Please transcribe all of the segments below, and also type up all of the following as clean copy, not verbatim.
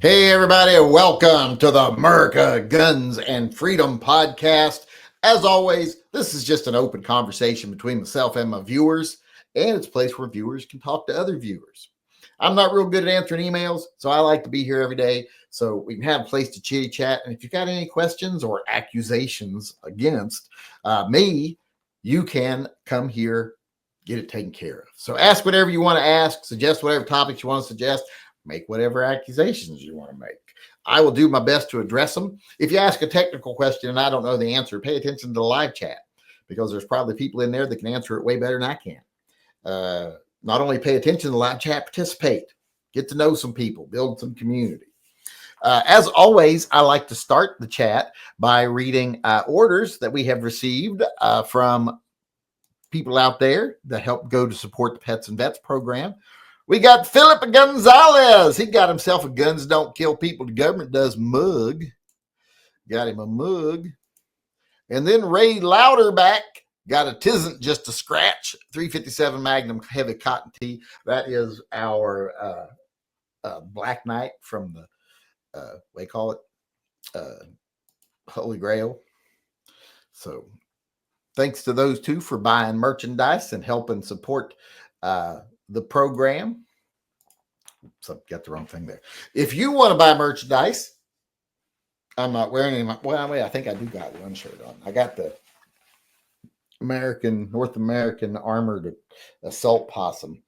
Hey, everybody, welcome to the America Guns and Freedom podcast. As always, this is just an open conversation between myself and my viewers, and it's a place where viewers can talk to other viewers. I'm not real good at answering emails, so I like to be here every day so we can have a place to chitty chat. And if you've got any questions or accusations against me, you can come here, get it taken care of. So ask whatever you want to ask, suggest whatever topics you want to suggest. Make whatever accusations you want to make. I will do my best to address them. If you ask a technical question and I don't know the answer, pay attention to the live chat because there's probably people in there that can answer it way better than I can. Not only pay attention to the live chat, participate. Get to know some people, build some community. As always, I like to start the chat by reading orders that we have received from people out there that help go to support the Pets and Vets program. We got Philip Gonzalez. He got himself a Guns Don't Kill People, the Government Does mug. Got him a mug. And then Ray Louderback got a Tisn't Just a Scratch 357 Magnum Heavy Cotton Tee. That is our Black Knight from the, what do you call it? Holy Grail. So thanks to those two for buying merchandise and helping support the program. So got the wrong thing there. If you want to buy merchandise, I'm not wearing any. Well, wait, I think I do got one shirt on. I got the North American Armored Assault Possum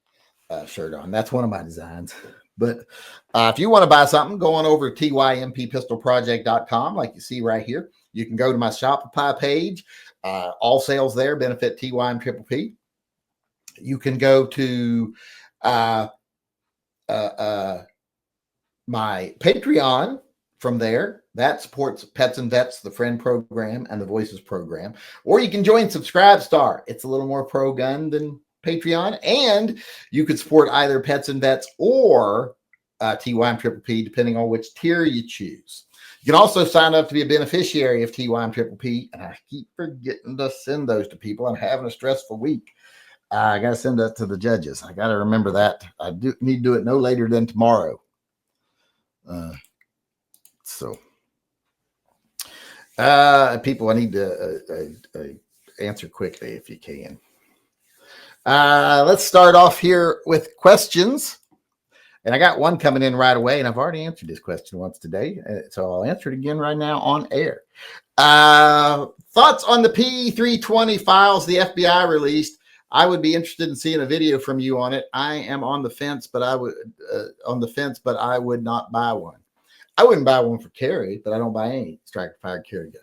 shirt on. That's one of my designs. But if you want to buy something, go on over to TYMPpistolproject.com, like you see right here. You can go to my Shopify page. All sales there benefit TYMPP. You can go to my Patreon from there. That supports Pets and Vets, the Friend program, and the Voices program. Or you can join Subscribe Star. It's a little more pro-gun than Patreon. And you could support either Pets and Vets or TYMPP, depending on which tier you choose. You can also sign up to be a beneficiary of TYMPP. And I keep forgetting to send those to people. I'm having a stressful week. I got to send that to the judges. I got to remember that. I do need to do it no later than tomorrow. People, I need to answer quickly if you can. Let's start off here with questions. And I got one coming in right away, and I've already answered this question once today. So I'll answer it again right now on air. Thoughts on the P320 files the FBI released? I would be interested in seeing a video from you on it. I am on the fence, but I would not buy one. I wouldn't buy one for carry, but I don't buy any striker fired carry gun.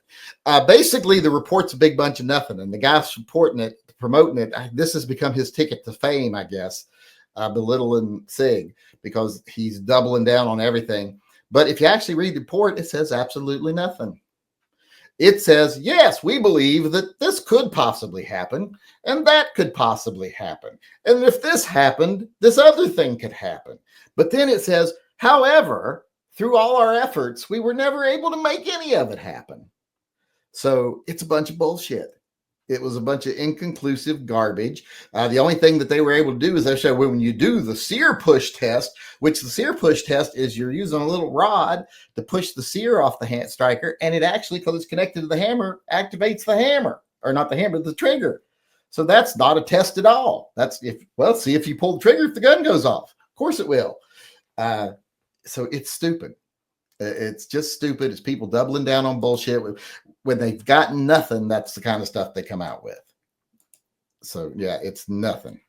Basically, the report's a big bunch of nothing, and the guy supporting it, promoting it, this has become his ticket to fame, I guess, belittling SIG because he's doubling down on everything. But if you actually read the report, it says absolutely nothing. It says, yes, we believe that this could possibly happen, and that could possibly happen. And if this happened, this other thing could happen. But then it says, however, through all our efforts, we were never able to make any of it happen. So it's a bunch of bullshit. It was a bunch of inconclusive garbage. The only thing that they were able to do is they show when you do the sear push test, which the sear push test is you're using a little rod to push the sear off the hand striker, and it actually, because it's connected to the hammer, activates the hammer, or not the hammer, the trigger. So that's not a test at all. See if you pull the trigger if the gun goes off. Of course it will. So it's stupid. It's just stupid. It's people doubling down on bullshit. When they've got nothing, that's the kind of stuff they come out with. So, yeah, it's nothing.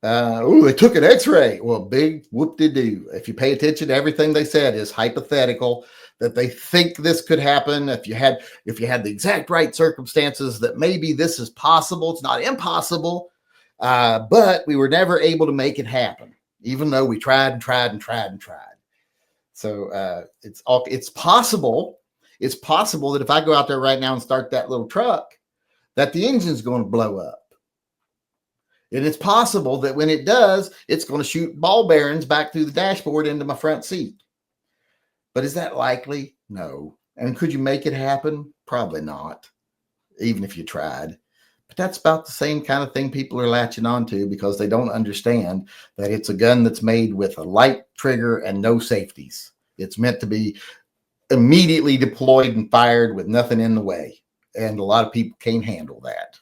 They took an x-ray. Well, big whoop-de-doo. If you pay attention to everything they said is hypothetical, that they think this could happen. If you had the exact right circumstances, that maybe this is possible. It's not impossible, but we were never able to make it happen, even though we tried and tried and tried and tried. So it's possible. It's possible that if I go out there right now and start that little truck, that the engine's going to blow up. And it's possible that when it does, it's going to shoot ball bearings back through the dashboard into my front seat. But is that likely? No. And could you make it happen? Probably not, even if you tried. But that's about the same kind of thing people are latching on to because they don't understand that it's a gun that's made with a light trigger and no safeties. It's meant to be immediately deployed and fired with nothing in the way. And a lot of people can't handle that,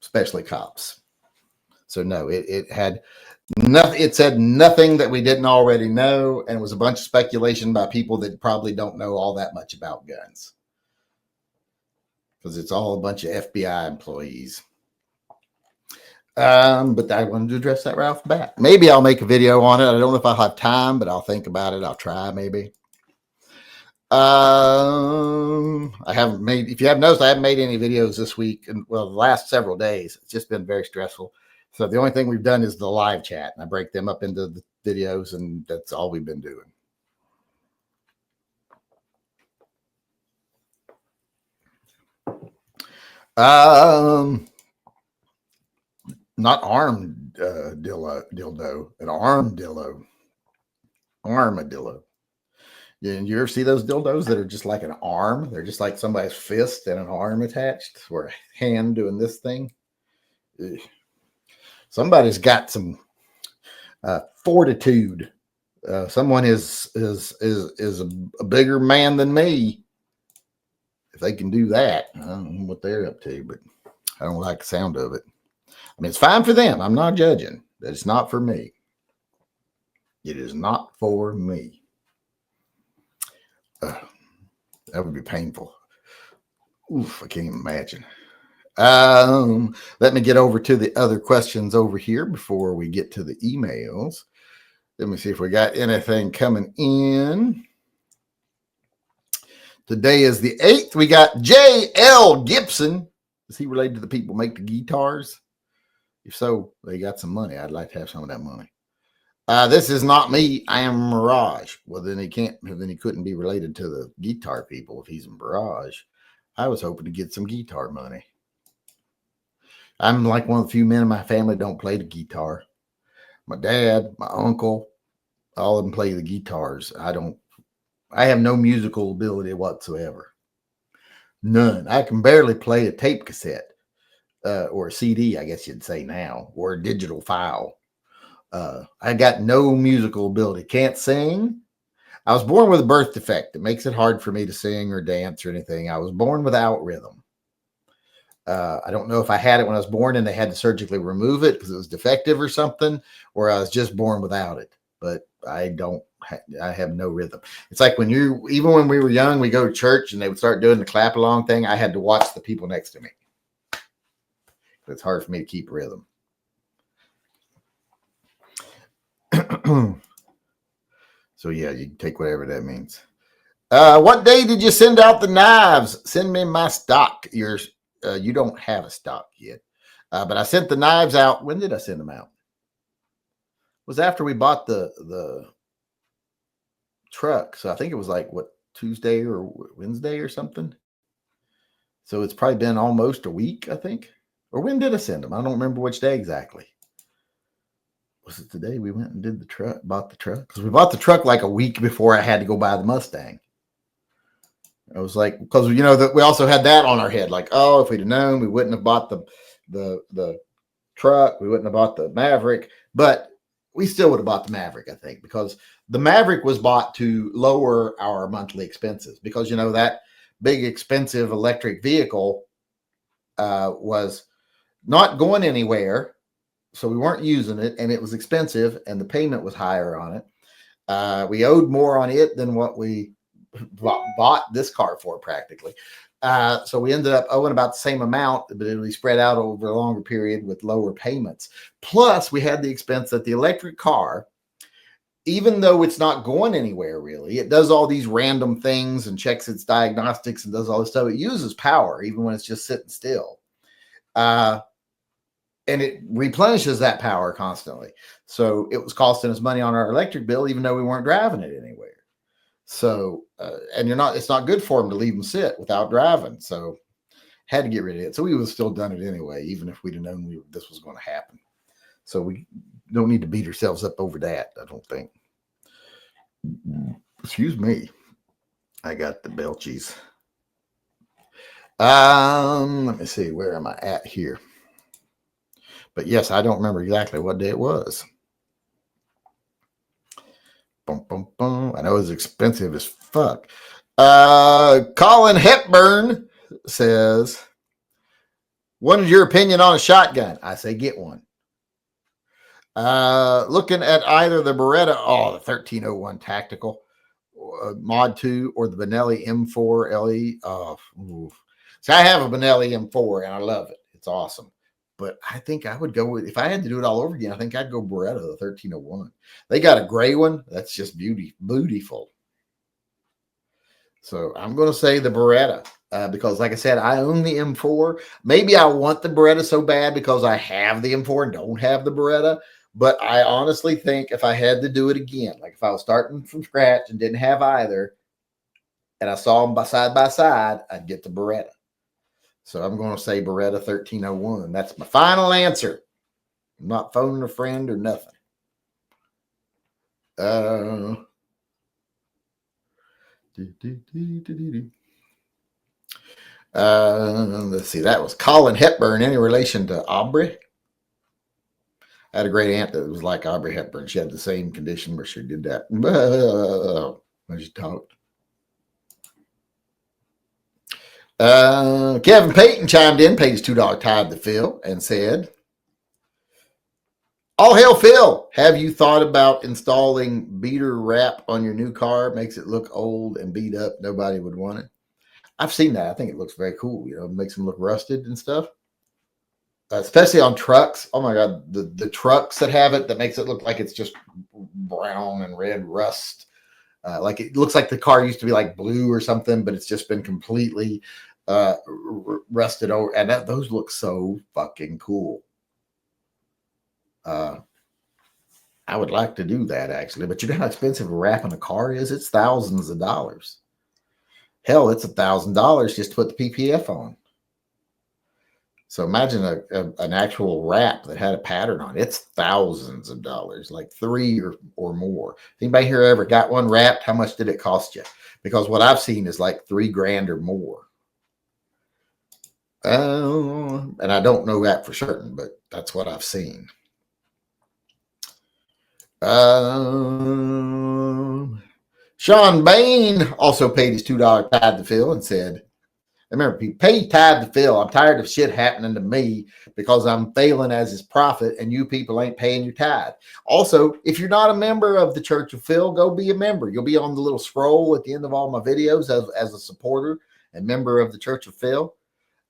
especially cops. So no, it had nothing. It said nothing that we didn't already know, and it was a bunch of speculation by people that probably don't know all that much about guns, because it's all a bunch of FBI employees. But I wanted to address that right off the bat. Maybe I'll make a video on it. I don't know if I'll have time, but I'll think about it. I'll try maybe. I haven't made, if you haven't noticed, I haven't made any videos this week, and well, the last several days. It's just been very stressful. So the only thing we've done is the live chat, and I break them up into the videos, and that's all we've been doing. Not armed dildo, an armadillo. Armadillo. You ever see those dildos that are just like an arm? They're just like somebody's fist and an arm attached, or a hand doing this thing. Ugh. Somebody's got some fortitude. Someone is a bigger man than me. If they can do that, I don't know what they're up to, but I don't like the sound of it. I mean, it's fine for them. I'm not judging. But it's not for me. It is not for me. That would be painful. Oof, I can't even imagine. Let me get over to the other questions over here before we get to the emails. Let me see if we got anything coming in. Today is the 8th. We got J.L. Gibson. Is he related to the people who make the guitars? If so, they got some money. I'd like to have some of that money. This is not me. I am Mirage. Well, then he couldn't be related to the guitar people if he's in Mirage. I was hoping to get some guitar money. I'm like one of the few men in my family that don't play the guitar. My dad, my uncle, all of them play the guitars. I have no musical ability whatsoever. None. I can barely play a tape cassette or a CD, I guess you'd say now, or a digital file. I got no musical ability. Can't sing. I was born with a birth defect. It makes it hard for me to sing or dance or anything. I was born without rhythm. I don't know if I had it when I was born and they had to surgically remove it because it was defective or something, or I was just born without it. But I have no rhythm. It's like even when we were young, we go to church and they would start doing the clap along thing. I had to watch the people next to me. It's hard for me to keep rhythm. So yeah, you can take whatever that means. What day did you send out the knives? Send me my stock. You don't have a stock yet. But I sent the knives out. When did I send them out? It was after we bought the truck. So I think it was like Tuesday or Wednesday or something. So it's probably been almost a week, I think. Or when did I send them? I don't remember which day exactly. Was it the day we went and bought the truck? Because we bought the truck like a week before I had to go buy the Mustang. I was like, because that we also had that on our head, like, oh, if we'd have known, we wouldn't have bought the truck, we wouldn't have bought the Maverick, but we still would have bought the Maverick, I think, because the Maverick was bought to lower our monthly expenses, because that big expensive electric vehicle was not going anywhere, so we weren't using it, and it was expensive, and the payment was higher on it. We owed more on it than what we bought this car for, practically. So we ended up owing about the same amount, but it would be spread out over a longer period with lower payments. Plus, we had the expense that the electric car, even though it's not going anywhere really, it does all these random things and checks its diagnostics and does all this stuff. It uses power even when it's just sitting still. And it replenishes that power constantly. So it was costing us money on our electric bill, even though we weren't driving it anywhere. So, and it's not good for them to leave them sit without driving. So had to get rid of it. So we would have still done it anyway, even if we'd have known this was going to happen. So we don't need to beat ourselves up over that, I don't think. Excuse me. I got the belchies. Let me see. Where am I at here? But yes, I don't remember exactly what day it was. I know it's expensive as fuck. Colin Hepburn says, what is your opinion on a shotgun? I say get one. Looking at either the Beretta, the 1301 Tactical, Mod 2, or the Benelli M4 LE. See, I have a Benelli M4 and I love it. It's awesome. But I think I would go with, if I had to do it all over again, I think I'd go Beretta, the 1301. They got a gray one that's just beautiful. So I'm going to say the Beretta because, like I said, I own the M4. Maybe I want the Beretta so bad because I have the M4 and don't have the Beretta. But I honestly think if I had to do it again, like if I was starting from scratch and didn't have either, and I saw them side by side, I'd get the Beretta. So I'm going to say Beretta 1301. That's my final answer. I'm not phoning a friend or nothing. Let's see. That was Colin Hepburn. Any relation to Aubrey? I had a great aunt that was like Aubrey Hepburn. She had the same condition where she did that. I just talked. Kevin Payton chimed in, paid his $2 tithe to Phil, and said, all hail Phil. Have you thought about installing beater wrap on your new car? Makes it look old and beat up. Nobody would want it. I've seen that. I think it looks very cool. You know, it makes them look rusted and stuff. Especially on trucks. Oh my God, the trucks that have it, that makes it look like it's just brown and red rust. Like it looks like the car used to be like blue or something, but it's just been completely rusted over. And those look so fucking cool. I would like to do that actually, but you know how expensive wrapping a car is? It's thousands of dollars. Hell, it's $1,000 just to put the PPF on. So imagine an actual wrap that had a pattern on it. It's thousands of dollars, like 3 or more. Anybody here ever got one wrapped? How much did it cost you? Because what I've seen is like $3,000 or more. And I don't know that for certain, but that's what I've seen. Sean Bain also paid his $2 tithe to Phil and said, remember, pay tithe to Phil. I'm tired of shit happening to me because I'm failing as his prophet and you people ain't paying your tithe. Also, if you're not a member of the Church of Phil, go be a member. You'll be on the little scroll at the end of all my videos as a supporter and member of the Church of Phil.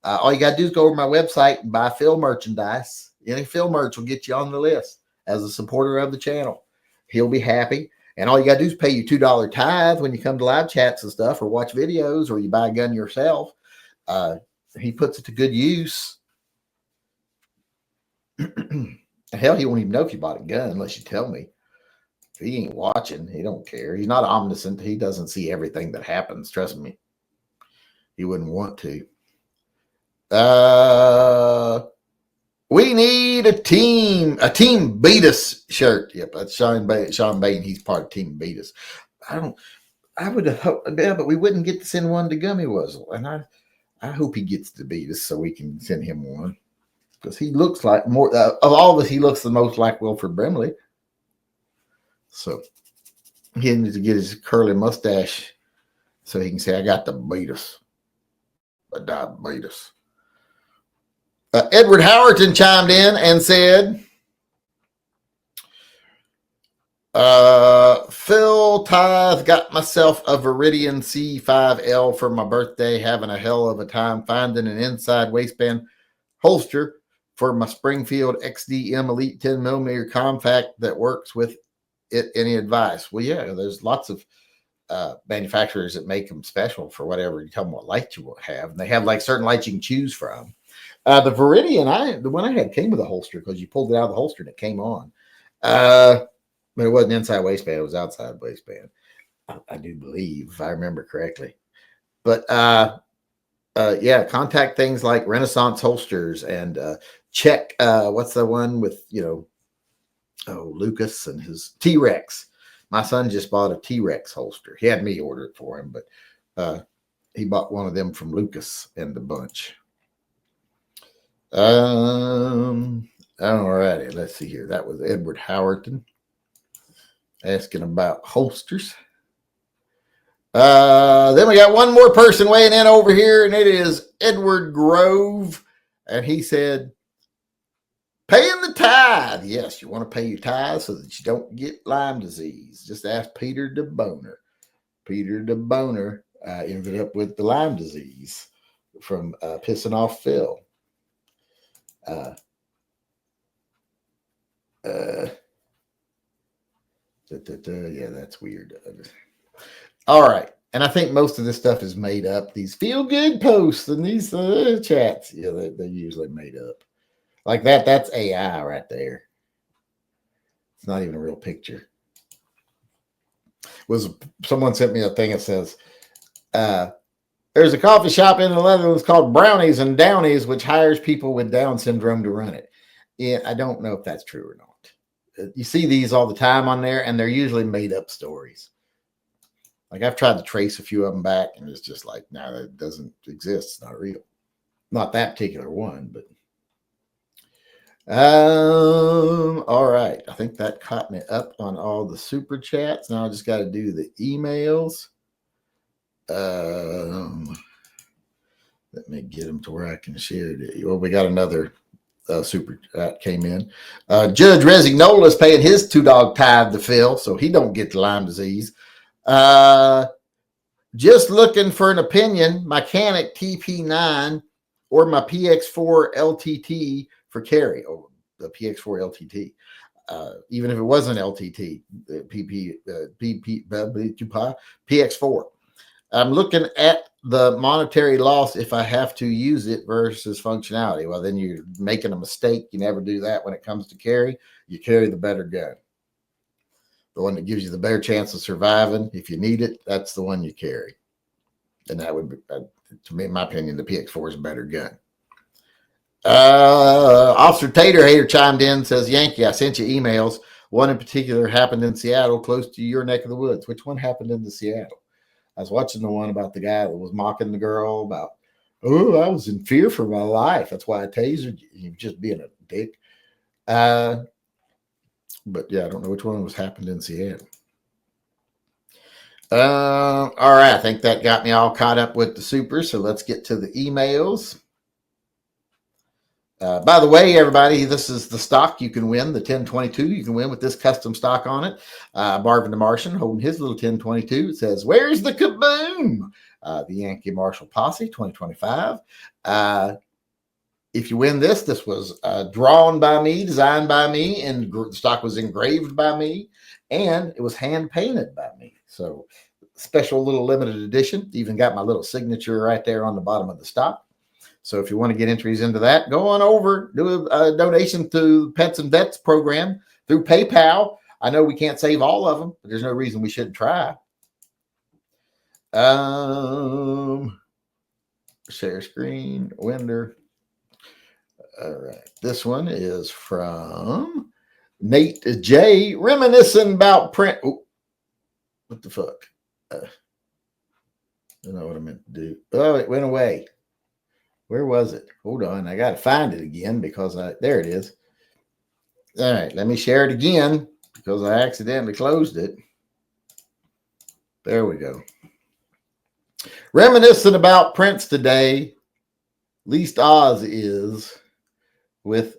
All you got to do is go over my website and buy Phil merchandise. Any Phil merch will get you on the list as a supporter of the channel. He'll be happy. And all you got to do is pay your $2 tithe when you come to live chats and stuff or watch videos or you buy a gun yourself. He puts it to good use. Hell, he won't even know if you bought a gun unless you tell me. If he ain't watching, he don't care. He's not omniscient. He doesn't see everything that happens. Trust me. He wouldn't want to. We need a team beat us shirt. Yep, that's Sean Bain. He's part of Team Beat Us. I would have hoped, yeah, but we wouldn't get to send one to Gummy Wuzzle. And I hope he gets to beat us so we can send him one. Because he looks like more of all of us, he looks the most like Wilford Brimley. So he needs to get his curly mustache so he can say, I got to beat us. I died to beat us. Edward Howerton chimed in and said, Phil Tithe got myself a Viridian C5L for my birthday, having a hell of a time finding an inside waistband holster for my Springfield XDM Elite 10mm compact that works with it. Any advice? Well, yeah, there's lots of manufacturers that make them special for whatever you tell them what light you will have. And they have like certain lights you can choose from. The Viridian, the one I had came with a holster because you pulled it out of the holster and it came on. But it wasn't inside waistband; it was outside waistband. I do believe, if I remember correctly. But yeah, contact things like Renaissance holsters and check. What's the one with Lucas and his T-Rex? My son just bought a T-Rex holster. He had me order it for him, but he bought one of them from Lucas and the bunch. All righty, let's see here. That was Edward Howerton. asking about holsters. Then we got one more person weighing in over here, and it is Edward Grove. And he said, paying the tithe. Yes, you want to pay your tithe so that you don't get Lyme disease. Just ask Peter DeBoner. Peter DeBoner ended up with the Lyme disease from pissing off Phil. Yeah, that's weird. All right. And I think most of this stuff is made up. These feel-good posts and these chats, yeah, they're usually made up. Like that's AI right there. It's not even a real picture. Someone sent me a thing that says, there's a coffee shop in the Netherlands called Brownies and Downies, which hires people with Down syndrome to run it. Yeah, I don't know if that's true or not. You see these all the time on there, and they're usually made up stories. Like I've tried to trace a few of them back, and it's just like, no, that doesn't exist. It's not real. Not that particular one, but all right. I think that caught me up on all the super chats. Now I just got to do the emails. Let me get them to where I can share it. Well, we got another super chat came in. Judge Resignola is paying his $2 tithe to Phil, so he don't get the Lyme disease. Just looking for an opinion, my Canik TP9 or my PX4 LTT for carry, or the PX4 LTT. Even if it wasn't LTT, PX4. I'm looking at the monetary loss if I have to use it versus functionality. Well, then you're making a mistake. You never do that when it comes to carry. You carry the better gun. The one that gives you the better chance of surviving. If you need it, that's the one you carry. And that would be, to me, in my opinion, the PX4 is a better gun. Officer Tater Hater chimed in, says, Yankee, I sent you emails. One in particular happened in Seattle, close to your neck of the woods. Which one happened in Seattle? I was watching the one about the guy that was mocking the girl about, oh, I was in fear for my life. That's why I tasered you. You're just being a dick. But yeah, I don't know which one was happened in Seattle. All right. I think that got me all caught up with the super. So let's get to the emails. By the way, everybody, this is the stock you can win, the 1022. You can win with this custom stock on it. Marvin the Martian holding his little 1022. It says, where's the kaboom? The Yankee Marshall Posse 2025. If you win this was drawn by me, designed by me, and the stock was engraved by me, and it was hand painted by me. So special little limited edition. Even got my little signature right there on the bottom of the stock. So if you want to get entries into that, go on over, do a donation to Pets and Vets program through PayPal. I know we can't save all of them, but there's no reason we shouldn't try. Share screen, Winder. All right. This one is from Nate J. Reminiscing about print. Oh, what the fuck? I don't know what I meant to do. Oh, it went away. Where was it? Hold on. I got to find it again because there it is. All right. Let me share it again because I accidentally closed it. There we go. Reminiscing about Prince today. Least Oz is with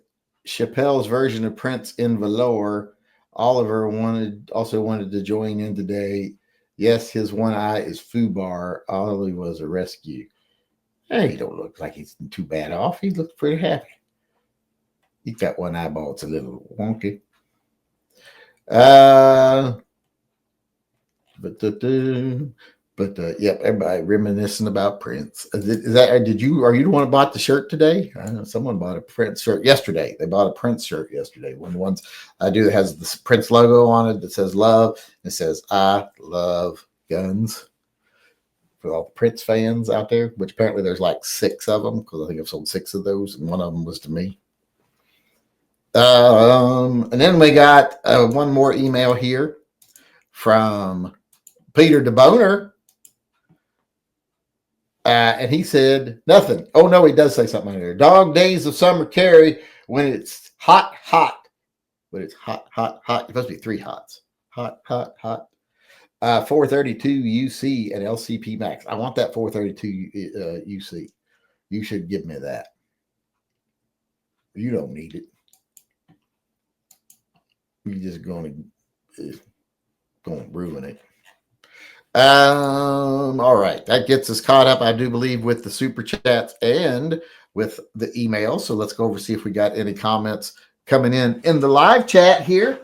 Chappelle's version of Prince in velour. Oliver also wanted to join in today. Yes, his one eye is FUBAR. Ollie was a rescue. Hey, he don't look like he's too bad off. He looks pretty happy. He's got one eyeball. It's a little wonky. Yep, everybody reminiscing about Prince. Are you the one who bought the shirt today? I know someone bought a Prince shirt yesterday. They bought a Prince shirt yesterday. One of the ones I do that has the Prince logo on it that says love. It says, I love guns. For all the Prince fans out there, which apparently there's like 6 of them, because I think I've sold 6 of those, and one of them was to me. And then we got one more email here from Peter DeBoner. And he said nothing. Oh, no, he does say something in there. Dog days of summer carry when it's hot. When it's hot. You're supposed to be 3 hots. Hot. 432 UC and LCP Max. I want that 432 UC. You should give me that. You don't need it. You're just going to ruin it. All right. That gets us caught up, I do believe, with the super chats and with the email. So let's go over see if we got any comments coming in the live chat here.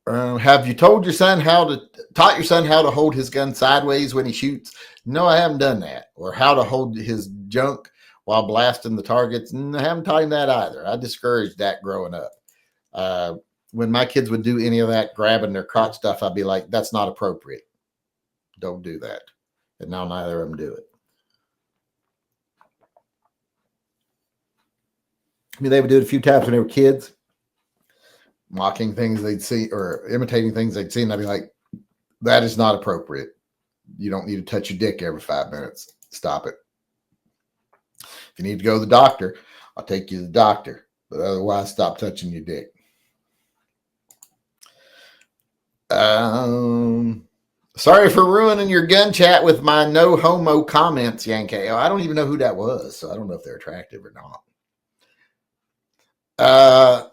Have you taught your son how to hold his gun sideways when he shoots? No, I haven't done that. Or how to hold his junk while blasting the targets? No, I haven't taught him that either. I discouraged that growing up. When my kids would do any of that grabbing their crotch stuff, I'd be like, that's not appropriate. Don't do that. And now neither of them do it. I mean, they would do it a few times when they were kids, mocking things they'd see or imitating things they'd seen. I'd be like, that is not appropriate. You don't need to touch your dick every 5 minutes. Stop it. If you need to go to the doctor, I'll take you to the doctor. But otherwise, stop touching your dick. Sorry for ruining your gun chat with my no homo comments, Yankee. I don't even know who that was, so I don't know if they're attractive or not.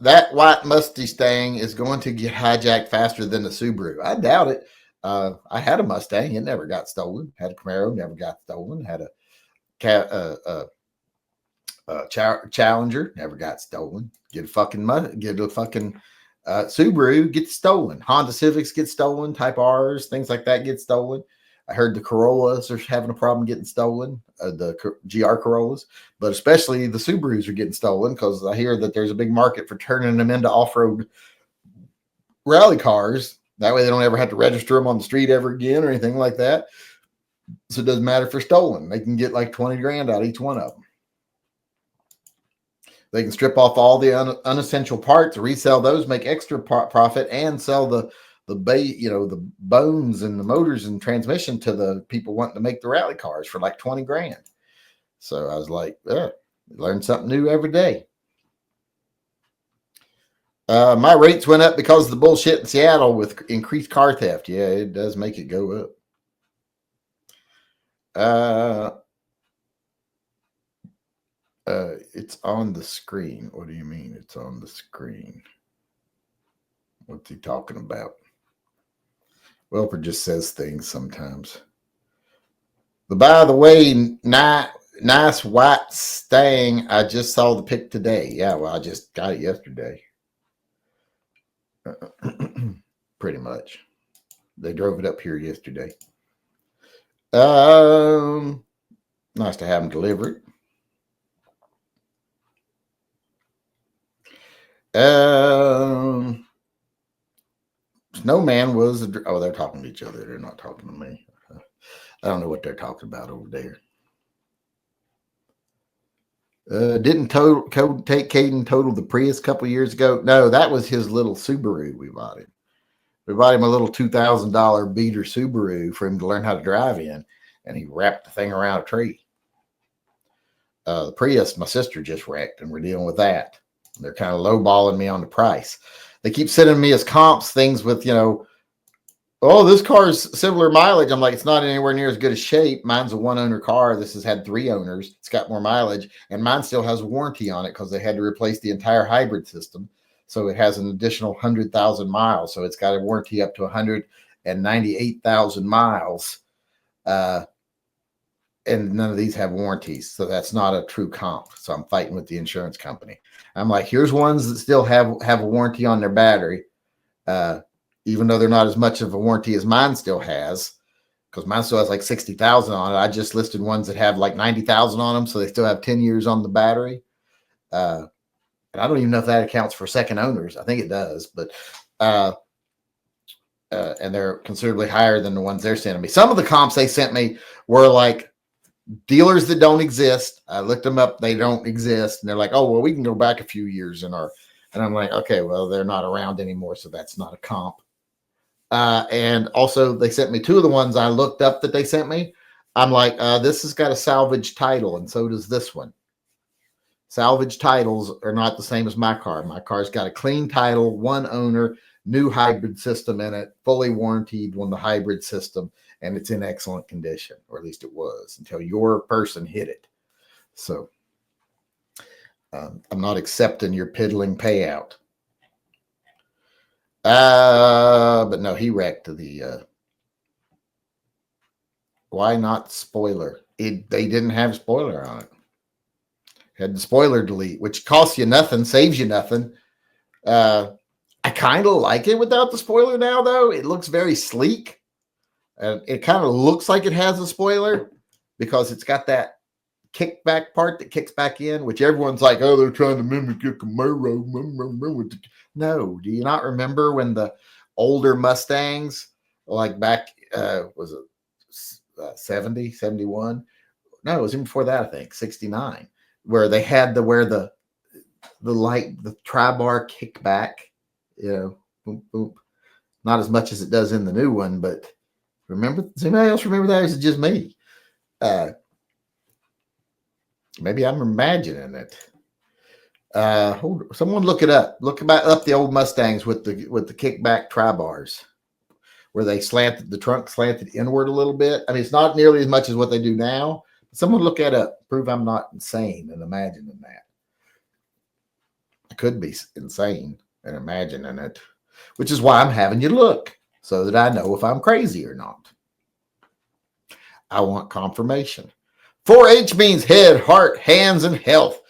That white Mustang is going to get hijacked faster than the Subaru. I doubt it. I had a Mustang. It never got stolen. Had a Camaro. Never got stolen. Had a Challenger. Never got stolen. Get a fucking Subaru gets stolen. Honda Civics get stolen. Type R's, things like that get stolen. I heard the Corollas are having a problem getting stolen, the GR Corollas, but especially the Subarus are getting stolen because I hear that there's a big market for turning them into off-road rally cars. That way they don't ever have to register them on the street ever again or anything like that. So it doesn't matter if they're stolen. They can get like 20 grand out of each one of them. They can strip off all the unessential parts, resell those, make extra profit, and sell the bones and the motors and transmission to the people wanting to make the rally cars for like 20 grand. So I was like, learn something new every day. My rates went up because of the bullshit in Seattle with increased car theft. Yeah, it does make it go up. It's on the screen. What do you mean it's on the screen? What's he talking about? Welper just says things sometimes. By the way, nice white Stang. I just saw the pic today. Yeah, well, I just got it yesterday. Pretty much. They drove it up here yesterday. Nice to have them delivered. Snowman was they're talking to each other. They're not talking to me. I don't know what they're talking about over there. Didn't Caden total the Prius a couple years ago? No, that was his little Subaru we bought him. We bought him a little $2,000 beater Subaru for him to learn how to drive in, and he wrapped the thing around a tree. The Prius, my sister just wrecked, and we're dealing with that. They're kind of lowballing me on the price. They keep sending me as comps things with, this car's similar mileage. I'm like, it's not anywhere near as good a shape. Mine's a one-owner car. This has had 3 owners. It's got more mileage, and mine still has warranty on it because they had to replace the entire hybrid system. So it has an additional 100,000 miles. So it's got a warranty up to 198,000 miles. And none of these have warranties. So that's not a true comp. So I'm fighting with the insurance company. I'm like, here's ones that still have a warranty on their battery. Even though they're not as much of a warranty as mine still has, because mine still has like 60,000 on it. I just listed ones that have like 90,000 on them. So they still have 10 years on the battery. And I don't even know if that accounts for second owners. I think it does, but, and they're considerably higher than the ones they're sending me. Some of the comps they sent me were like dealers that don't exist. I looked them up. They don't exist. And they're like, oh, well, we can go back a few years and I'm like, okay, well, they're not around anymore. So that's not a comp. And also they sent me 2 of the ones I looked up that they sent me. I'm like, this has got a salvage title. And so does this one. Salvage titles are not the same as my car. My car's got a clean title, one owner, new hybrid system in it, fully warranted on the hybrid system, and it's in excellent condition, or at least it was until your person hit it. So I'm not accepting your piddling payout. But no, he wrecked the. Why not spoiler? They didn't have spoiler on it. Had the spoiler delete, which costs you nothing, saves you nothing. I kind of like it without the spoiler now, though. It looks very sleek. It kind of looks like it has a spoiler because it's got that kickback part that kicks back in, which everyone's like, oh, they're trying to mimic your Camaro. No, do you not remember when the older Mustangs, like back, was it 70, 71? No, it was even before that, I think, 69, where they had the light, the tri-bar kickback, boom, boom. Not as much as it does in the new one, but remember, does anybody else remember that? Or is it just me? Maybe I'm imagining it. Someone look it up. Look up the old Mustangs with the kickback tri-bars, where they the trunk slanted inward a little bit. I mean, it's not nearly as much as what they do now. Someone look that up. Prove I'm not insane in imagining that. I could be insane in imagining it, which is why I'm having you look so that I know if I'm crazy or not. I want confirmation. 4H means head, heart, hands, and health.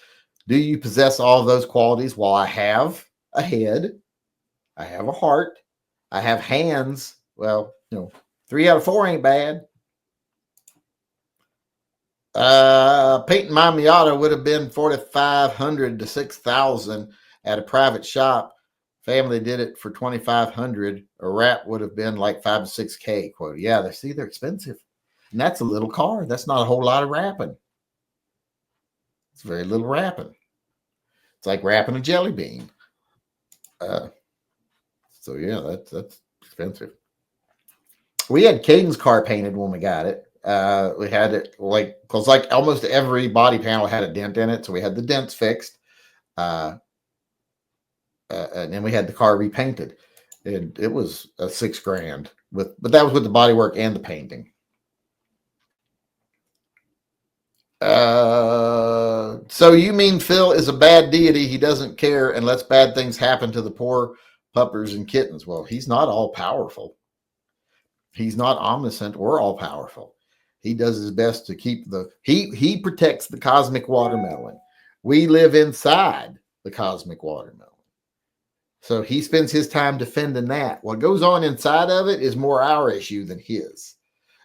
Do you possess all of those qualities? Well, I have a head. I have a heart. I have hands. Well, 3 out of 4 ain't bad. Painting my Miata would have been $4,500 to $6,000 at a private shop. Family did it for $2,500. A wrap would have been like $5,000 to $6,000. Quote. Yeah, they're expensive. And that's a little car. That's not a whole lot of wrapping. It's very little wrapping. It's like wrapping a jelly bean. So yeah, that's expensive. We had Caden's car painted when we got it. We had it because almost every body panel had a dent in it, so we had the dents fixed. And then we had the car repainted. And it was $6,000 but that was with the body work and the painting. So you mean Phil is a bad deity? He doesn't care and lets bad things happen to the poor puppers and kittens. Well, he's not all powerful. He's not omniscient or all powerful. He does his best to keep he protects the cosmic watermelon. We live inside the cosmic watermelon. So he spends his time defending that. What goes on inside of it is more our issue than his.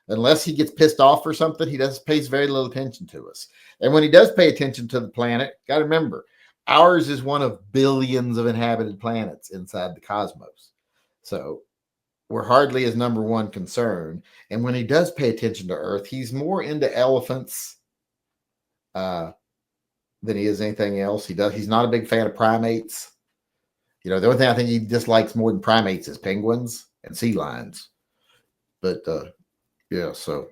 Unless he gets pissed off or something, he pays very little attention to us. And when he does pay attention to the planet, got to remember, ours is one of billions of inhabited planets inside the cosmos. So we're hardly his number one concern. And when he does pay attention to Earth, he's more into elephants than he is anything else. He's not a big fan of primates. The only thing I think he dislikes more than primates is penguins and sea lions. But yeah, so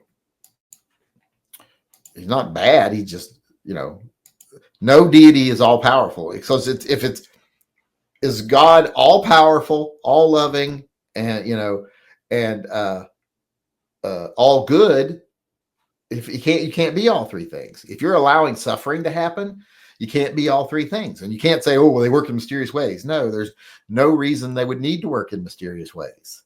he's not bad. He just, no deity is all powerful. Because is God all powerful, all loving, and all good? If you can't be all three things. If you're allowing suffering to happen, you can't be all three things. And you can't say, oh, well, they work in mysterious ways. No, there's no reason they would need to work in mysterious ways.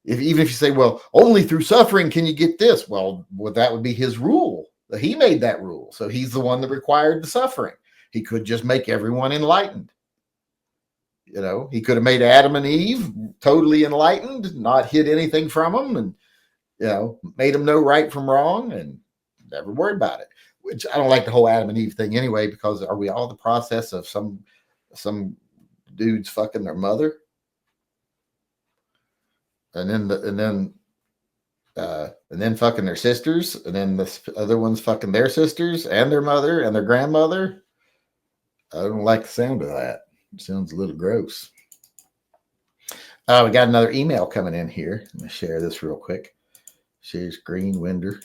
Even if you say, well, only through suffering can you get this. Well, that would be his rule. He made that rule. So he's the one that required the suffering. He could just make everyone enlightened. He could have made Adam and Eve totally enlightened, not hid anything from them, and, made them know right from wrong and never worried about it. Which I don't like the whole Adam and Eve thing anyway, because are we all the process of some dudes fucking their mother? And then fucking their sisters, and then the other ones fucking their sisters and their mother and their grandmother. I don't like the sound of that. It sounds a little gross. We got another email coming in here. Let me share this real quick. Share screen, Winder.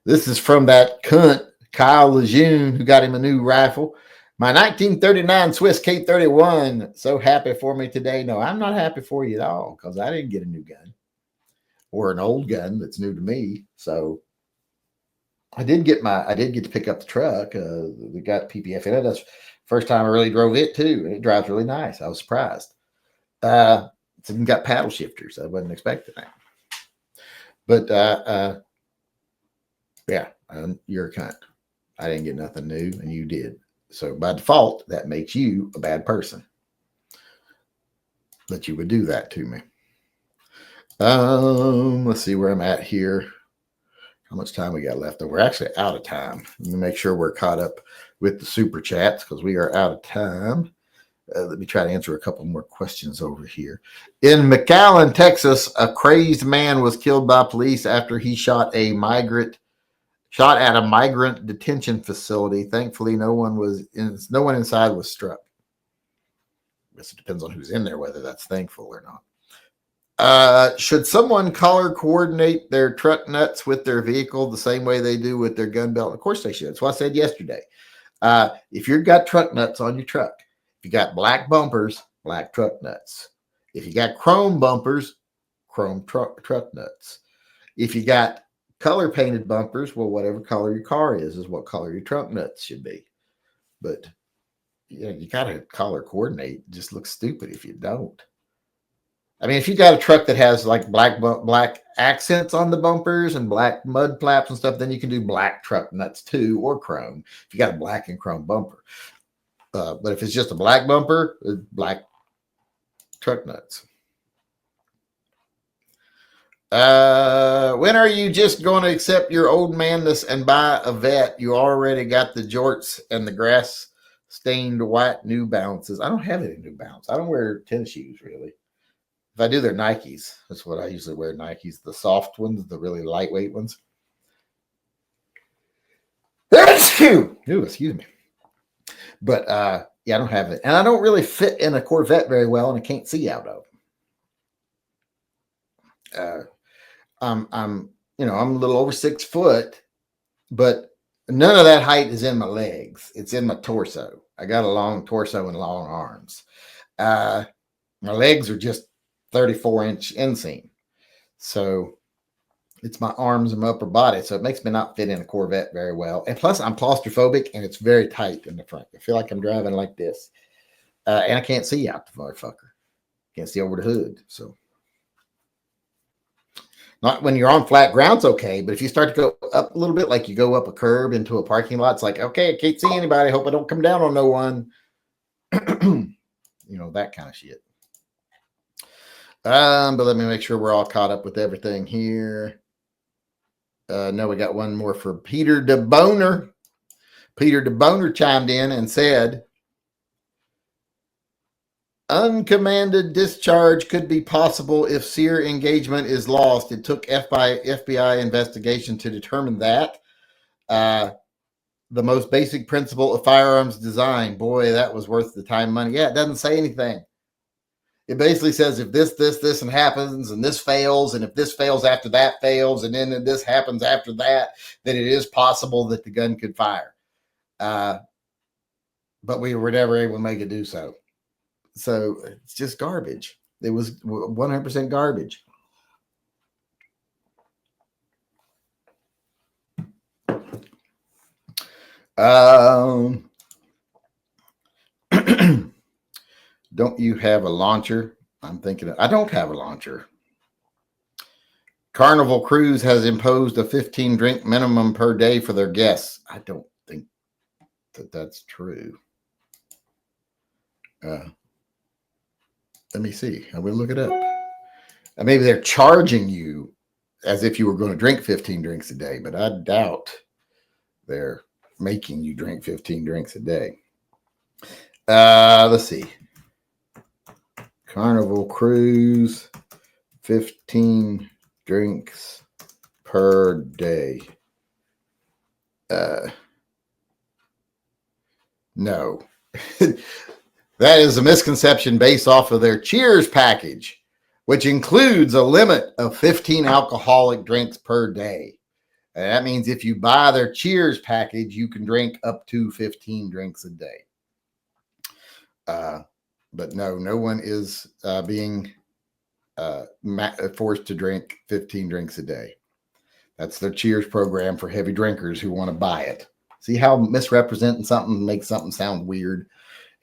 This is from that cunt, Kyle Lejeune, who got him a new rifle. My 1939 Swiss K31. So happy for me today. No, I'm not happy for you at all because I didn't get a new gun or an old gun that's new to me. So I did get to pick up the truck. We got PPF in it. That's the first time I really drove it too. It drives really nice. I was surprised. It's even got paddle shifters. I wasn't expecting that. But yeah, you're a cunt. I didn't get nothing new, and you did. So by default, that makes you a bad person. That you would do that to me. Let's see where I'm at here. How much time we got left? We're actually out of time. Let me make sure we're caught up with the super chats because we are out of time. Let me try to answer a couple more questions over here. In McAllen, Texas, a crazed man was killed by police after he shot at a migrant detention facility. Thankfully, no one inside was struck. I guess it depends on who's in there, whether that's thankful or not. Should someone color coordinate their truck nuts with their vehicle the same way they do with their gun belt? Of course they should. That's what I said yesterday. If you've got truck nuts on your truck, if you got black bumpers, black truck nuts. If you got chrome bumpers, chrome truck nuts. If you got color painted bumpers, well, whatever color your car is what color your truck nuts should be. But you got to color coordinate. It just looks stupid if you don't. I mean, if you got a truck that has like black accents on the bumpers and black mud flaps and stuff, then you can do black truck nuts too, or chrome. If you got a black and chrome bumper. But if it's just a black bumper, black truck nuts. When are you just going to accept your old manness and buy a vet? You already got the jorts and the grass stained white New Balances. I don't have any New Balance. I don't wear tennis shoes really. If I do, they're Nikes. That's what I usually wear. Nikes, the soft ones, the really lightweight ones. Ooh, excuse me. But yeah, I don't have it, and I don't really fit in a Corvette very well, and I can't see out of. I'm a little over 6 foot, but none of that height is in my legs. It's in my torso. I got a long torso and long arms. My legs are just 34-inch inseam, so it's my arms and my upper body, so it makes me not fit in a Corvette very well. And plus, I'm claustrophobic, and it's very tight in the front. I feel like I'm driving like this. And I can't see out the motherfucker. Can't see over the hood. So, not when you're on flat ground, it's okay. But if you start to go up a little bit, like you go up a curb into a parking lot, it's like, okay, I can't see anybody. Hope I don't come down on no one. That kind of shit. But let me make sure we're all caught up with everything here. No, we got one more for Peter DeBoner. Peter DeBoner chimed in and said, uncommanded discharge could be possible if sear engagement is lost. It took FBI investigation to determine that. The most basic principle of firearms design. Boy, that was worth the time and money. Yeah, it doesn't say anything. It basically says if this, and happens, and this fails, and if this fails after that fails, and then this happens after that, then it is possible that the gun could fire. But we were never able to make it do so. So it's just garbage. It was 100% garbage. Don't you have a launcher? I'm thinking, I don't have a launcher. Carnival Cruise has imposed a 15 drink minimum per day for their guests. I don't think that's true. Let me see. I will look it up. Maybe they're charging you as if you were going to drink 15 drinks a day, but I doubt they're making you drink 15 drinks a day. Let's see. Carnival Cruise, 15 drinks per day. No. That is a misconception based off of their Cheers package, which includes a limit of 15 alcoholic drinks per day. And that means if you buy their Cheers package, you can drink up to 15 drinks a day. But no one is being forced to drink 15 drinks a day. That's their Cheers program for heavy drinkers who want to buy it. See how misrepresenting something makes something sound weird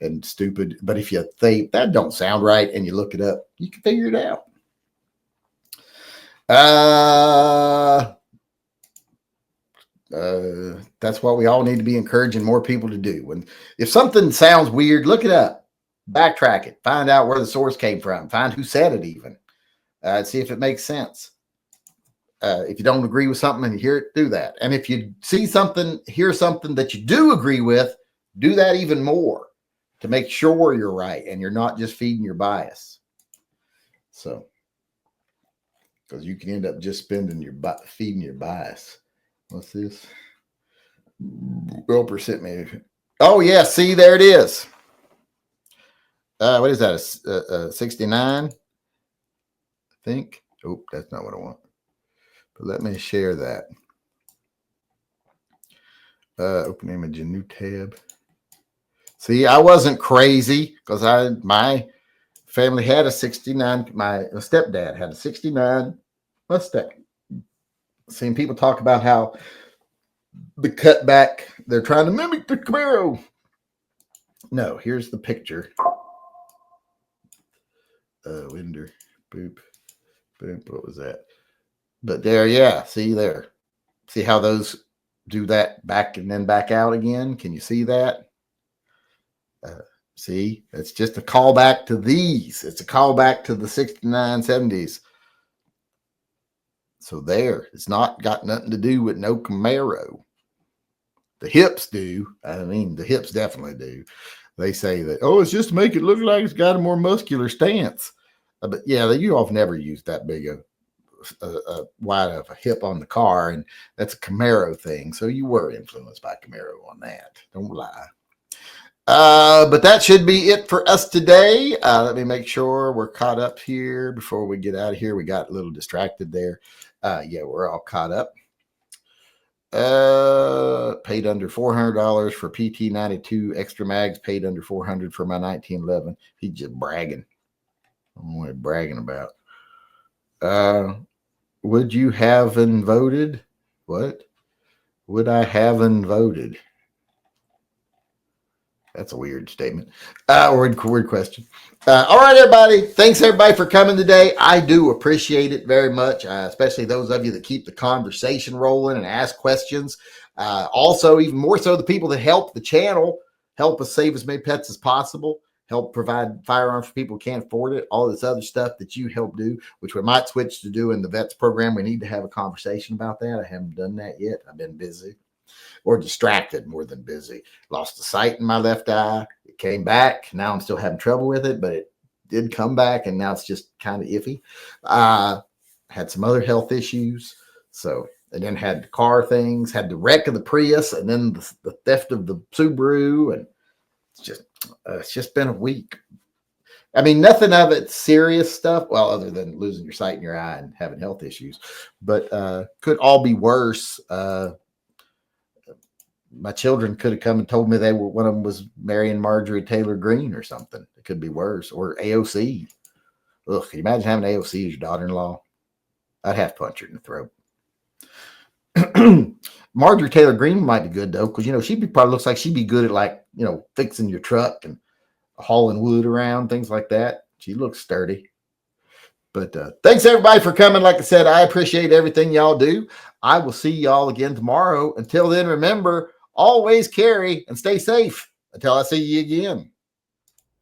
and stupid. But if you think that don't sound right and you look it up, you can figure it out. That's what we all need to be encouraging more people to do. When if something sounds weird, look it up, backtrack it, find out where the source came from, find who said it even, see if it makes sense. If you don't agree with something and you hear it, do that. And if you see something, hear something that you do agree with, do that even more to make sure you're right and you're not just feeding your bias. So, because you can end up just feeding your bias. What's this? Roper sent me. Oh, yeah. See, there it is. What is that? 69? I think. Oh, that's not what I want. But let me share that. Open image, a new tab. See, I wasn't crazy because my family had a 69. My stepdad had a 69 Mustang. Seeing people talk about how the cutback, they're trying to mimic the Camaro. No, here's the picture. Winder, boop, boop. What was that? But there, yeah. See there. See how those do that back and then back out again? Can you see that? See, it's just a callback to these. It's a callback to the 69, 70s. So there, it's not got nothing to do with no Camaro. The hips do. I mean, the hips definitely do. They say that, oh, it's just to make it look like it's got a more muscular stance. But yeah, you all have never used that big a wide of a hip on the car, and that's a Camaro thing. So you were influenced by Camaro on that. Don't lie. But that should be it for us today. Let me make sure we're caught up here before we get out of here. We got a little distracted there. Yeah, we're all caught up. Paid under $400 for PT92 extra mags. Paid under $400 for my 1911. He's just bragging. I don't know what he's bragging about. Would you have voted? What? Would I have voted? That's a weird statement. Weird question. All right, everybody. Thanks, everybody, for coming today. I do appreciate it very much, especially those of you that keep the conversation rolling and ask questions. Also, even more so, the people that help the channel, help us save as many pets as possible, help provide firearms for people who can't afford it, all this other stuff that you help do, which we might switch to do in the vets program. We need to have a conversation about that. I haven't done that yet. I've been busy. Or distracted more than busy. Lost the sight in my left eye. It came back. Now I'm still having trouble with it, but it did come back, and now it's just kind of iffy. Had some other health issues. So, and then had the car things, had the wreck of the Prius, and then the theft of the Subaru, and it's just been a week. I mean, nothing of it serious stuff. Well, other than losing your sight in your eye and having health issues, but could all be worse. My children could have come and told me one of them was marrying Marjorie Taylor Greene or something. It could be worse. Or AOC. Ugh, can you imagine having AOC as your daughter-in-law? I'd have to punch her in the throat. Marjorie Taylor Greene might be good, though, because, she probably looks like she'd be good at, fixing your truck and hauling wood around, things like that. She looks sturdy. But thanks, everybody, for coming. Like I said, I appreciate everything y'all do. I will see y'all again tomorrow. Until then, remember, always carry and stay safe. Until I see you again.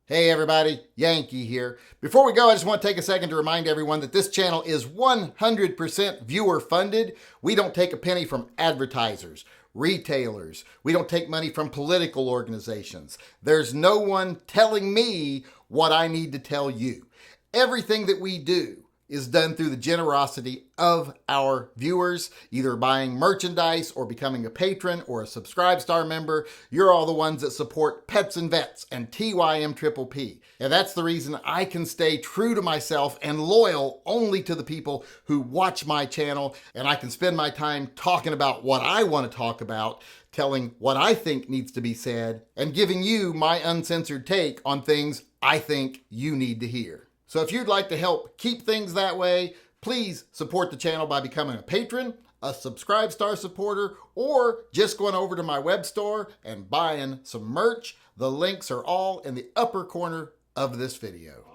Hey, everybody. Yankee here. Before we go, I just want to take a second to remind everyone that this channel is 100% viewer funded. We don't take a penny from advertisers, retailers. We don't take money from political organizations. There's no one telling me what I need to tell you. Everything that we do is done through the generosity of our viewers, either buying merchandise or becoming a patron or a Subscribe Star member. You're all the ones that support Pets and Vets and TYMP. And that's the reason I can stay true to myself and loyal only to the people who watch my channel, and I can spend my time talking about what I want to talk about, telling what I think needs to be said, and giving you my uncensored take on things I think you need to hear. So if you'd like to help keep things that way, please support the channel by becoming a patron, a Subscribe Star supporter, or just going over to my web store and buying some merch. The links are all in the upper corner of this video.